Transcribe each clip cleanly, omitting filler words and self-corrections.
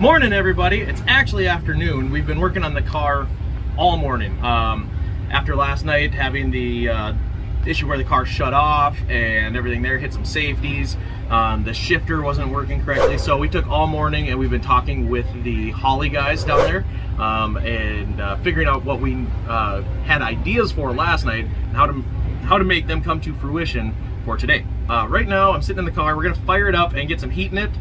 Morning, everybody. It's actually afternoon. We've been working on the car all morning. After last night having the issue where the car shut off and everything there, hit some safeties. The shifter wasn't working correctly, so we took all morning and we've been talking with the Holly guys down there and figuring out what we had ideas for last night and how to make them come to fruition for today. Right now I'm sitting in the car. We're gonna fire it up and get some heat in it.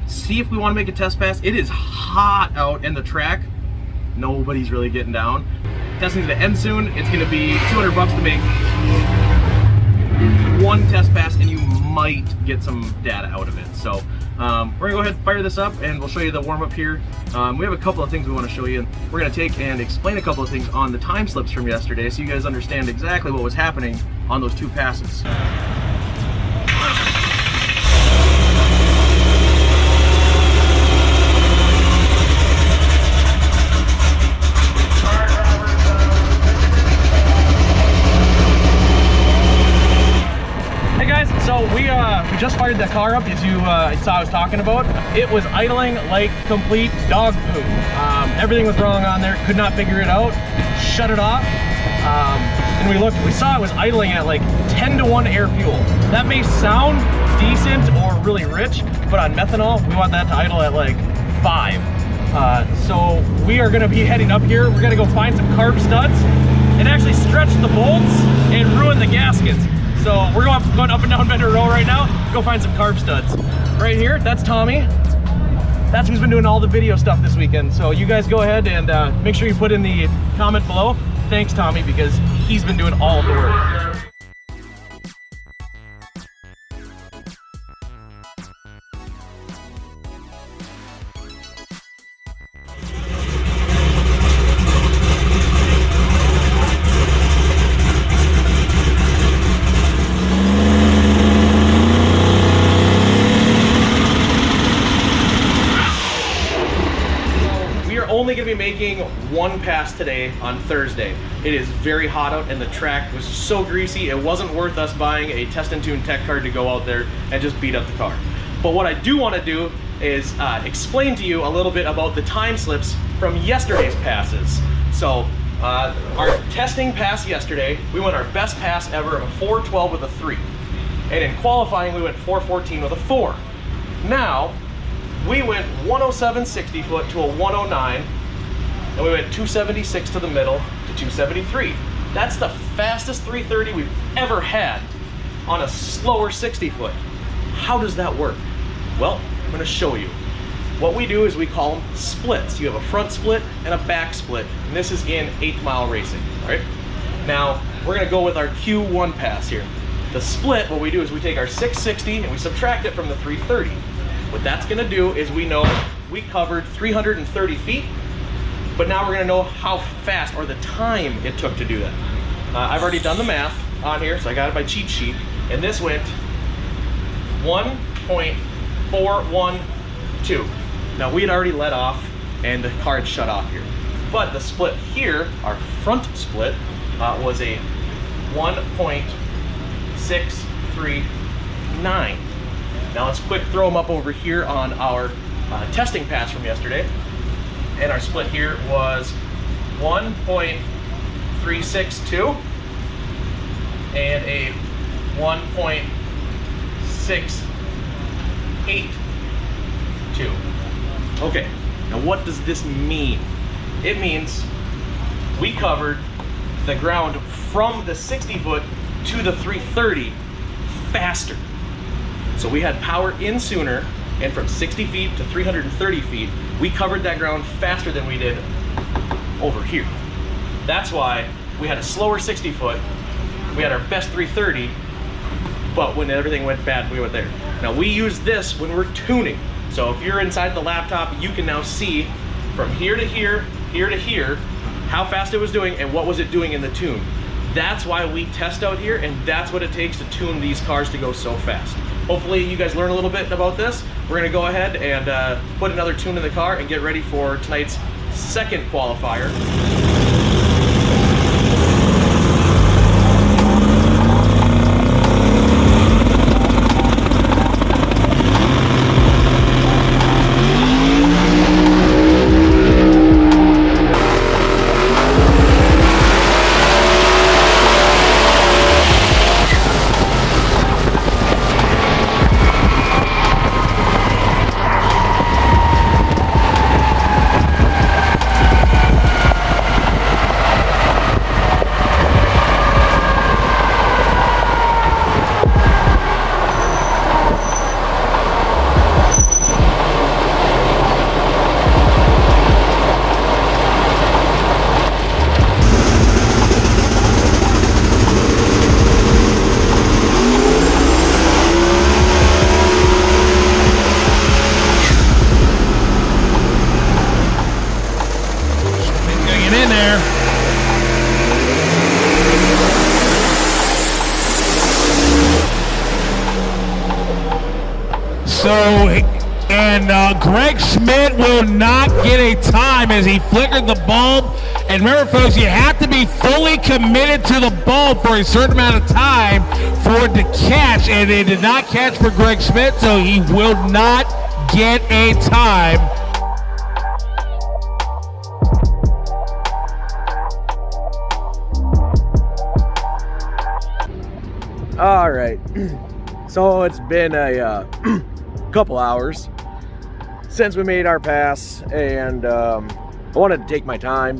See if we want to make a test pass. It is hot out in the track. Nobody's really getting down. Testing's gonna end soon. It's gonna be $200 to make one test pass, and you might get some data out of it. So we're gonna go ahead and fire this up, and we'll show you the warm up here. We have a couple of things we want to show you. We're gonna take and explain a couple of things on the time slips from yesterday, so you guys understand exactly what was happening on those two passes. So we just fired that car up, as you saw I was talking about. It was idling like complete dog poo. Everything was wrong on there, could not figure it out, shut it off. And we saw it was idling at like 10-to-1 air fuel. That may sound decent or really rich, but on methanol, we want that to idle at like 5. So we are gonna be heading up here. We're gonna go find some carb studs and actually stretch the bolts and ruin the gaskets. So we're going up and down Bender Row right now, go find some carb studs. Right here, that's Tommy. That's who's been doing all the video stuff this weekend. So you guys go ahead and make sure you put in the comment below, thanks Tommy, because he's been doing all of the work. Only going to be making one pass today on Thursday. It is very hot out and the track was so greasy it wasn't worth us buying a test and tune tech card to go out there and just beat up the car. But what I do want to do is explain to you a little bit about the time slips from yesterday's passes. So our testing pass yesterday, we went our best pass ever of a 412 with a 3. And in qualifying we went 414 with a 4. Now we went 107 60 foot to a 109, and we went 276 to the middle to 273. That's the fastest 330 we've ever had on a slower 60 foot. How does that work? Well, I'm gonna show you. What we do is we call them splits. You have a front split and a back split, and this is in 8th mile racing, all right? Now, we're gonna go with our Q1 pass here. The split, what we do is we take our 660 and we subtract it from the 330. What that's gonna do is we know we covered 330 feet, but now we're gonna know how fast or the time it took to do that. I've already done the math on here, so I got it by cheat sheet, and this went 1.412. Now we had already let off and the car had shut off here. But the split here, our front split, was a 1.639. Now let's quick throw them up over here on our testing pass from yesterday. And our split here was 1.362 and a 1.682. Okay, now what does this mean? It means we covered the ground from the 60 foot to the 330 faster. So we had power in sooner, and from 60 feet to 330 feet, we covered that ground faster than we did over here. That's why we had a slower 60 foot, we had our best 330, but when everything went bad, we went there. Now we use this when we're tuning. So if you're inside the laptop, you can now see from here to here, here to here, how fast it was doing and what was it doing in the tune. That's why we test out here, and that's what it takes to tune these cars to go so fast. Hopefully you guys learn a little bit about this. We're gonna go ahead and put another tune in the car and get ready for tonight's second qualifier. And Greg Schmidt will not get a time as he flickered the bulb. And remember, folks, you have to be fully committed to the bulb for a certain amount of time for it to catch. And it did not catch for Greg Schmidt, so he will not get a time. All right, so it's been a couple hours since we made our pass, and I wanted to take my time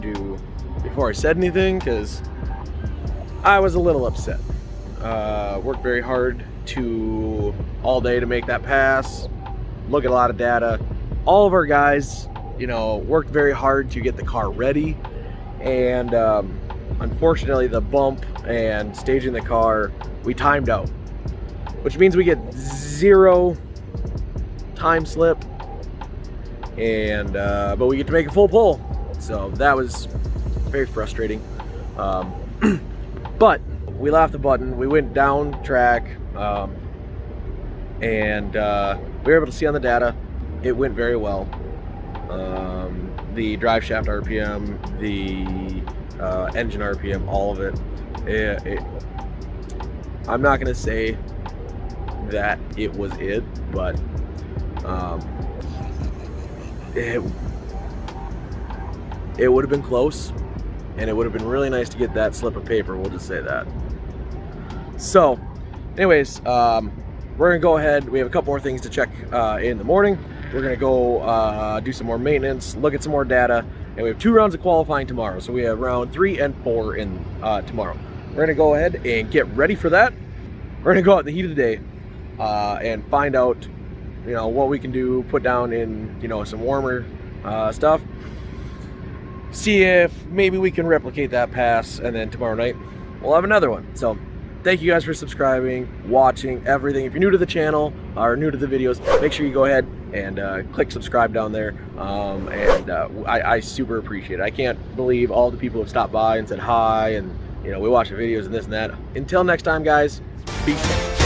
before I said anything because I was a little upset. Worked very hard all day to make that pass, look at a lot of data. All of our guys, worked very hard to get the car ready, and unfortunately the bump and staging the car, we timed out, which means we get 0 time slip, and but we get to make a full pull, so that was very frustrating. But we left the button, we went down track, and we were able to see on the data it went very well. The drive shaft RPM, the engine RPM, all of it. I'm not gonna say that it was it, but it would have been close, and it would have been really nice to get that slip of paper, we'll just say that. So anyways, we're gonna go ahead, we have a couple more things to check in the morning. We're gonna go do some more maintenance, look at some more data, and we have 2 rounds of qualifying tomorrow, so we have round 3 and 4 in tomorrow. We're gonna go ahead and get ready for that. We're gonna go out in the heat of the day and find out, what we can do, put down in, some warmer stuff. See if maybe we can replicate that pass, and then tomorrow night we'll have another one. So thank you guys for subscribing, watching, everything. If you're new to the channel or new to the videos, make sure you go ahead and click subscribe down there. I super appreciate it. I can't believe all the people who have stopped by and said hi, and we watch the videos and this and that. Until next time, guys, peace.